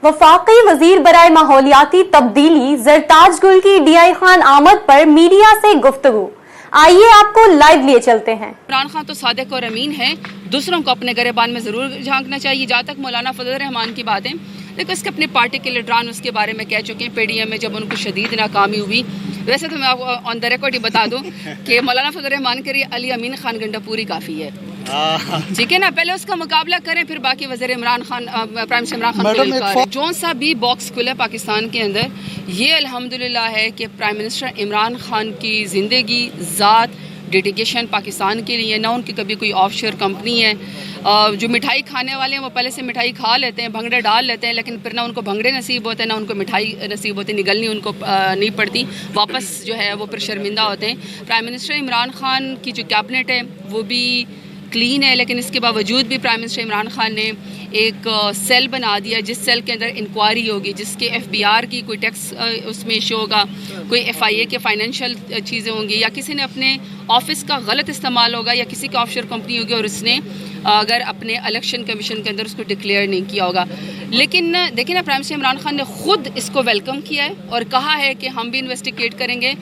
वफाकी वजीर बराए माहौलियाती तब्दीली ज़रताज गुल की DI खान आमद पर मीडिया से गुफ्तगू। आइए आपको लाइव लिए चलते हैं। इमरान खान तो सादिक और अमीन है, दूसरों को अपने गिरेबान में ज़रूर झांकना चाहिए। जहाँ तक मौलाना फजल रहमान की बात है, देखो इसके अपने पार्टी के लीडरान उसके बारे में कह चुके हैं। PDM में जब उनको शदीद नाकामी हुई, वैसे तो मैं आपको ऑन द रिकॉर्ड ही बता दूं कि मौलाना फजल रहमान के लिए अली अमीन खान गंडापुरी काफ़ी है, ठीक है ना। पहले उसका मुकाबला करें, फिर बाकी वज़ीर इमरान खान, प्राइम मिनिस्टर इमरान खान जौन सा भी बॉक्स खुला पाकिस्तान के अंदर, ये अल्हम्दुलिल्लाह है कि प्राइम मिनिस्टर इमरान खान की ज़िंदगी, ज़ात, डेडिकेशन पाकिस्तान के लिए। ना उनकी कभी कोई ऑफशोर कंपनी है। जो मिठाई खाने वाले हैं वो पहले से मिठाई खा लेते हैं, भंगड़े डाल लेते हैं, लेकिन फिर ना उनको भंगड़े नसीब होते हैं, ना उनको मिठाई नसीब होती, निगलनी उनको नहीं पड़ती, वापस जो है वो फिर शर्मिंदा होते हैं। प्राइम मिनिस्टर इमरान खान की जो कैबिनेट है वो भी क्लीन है, लेकिन इसके बावजूद भी प्राइम मिनिस्टर इमरान खान ने एक सेल बना दिया जिस सेल के अंदर इंक्वायरी होगी, जिसके FBR की कोई टैक्स उसमें इशू होगा, कोई FIA के फाइनेंशियल चीज़ें होंगी, या किसी ने अपने ऑफिस का गलत इस्तेमाल होगा, या किसी की ऑफशोर कंपनी होगी और उसने अगर अपने इलेक्शन कमीशन के अंदर उसको डिक्लेयर नहीं किया होगा। लेकिन देखिए ना, प्राइम मिनिस्टर इमरान खान ने खुद इसको वेलकम किया है और कहा है कि हम भी इन्वेस्टिगेट करेंगे।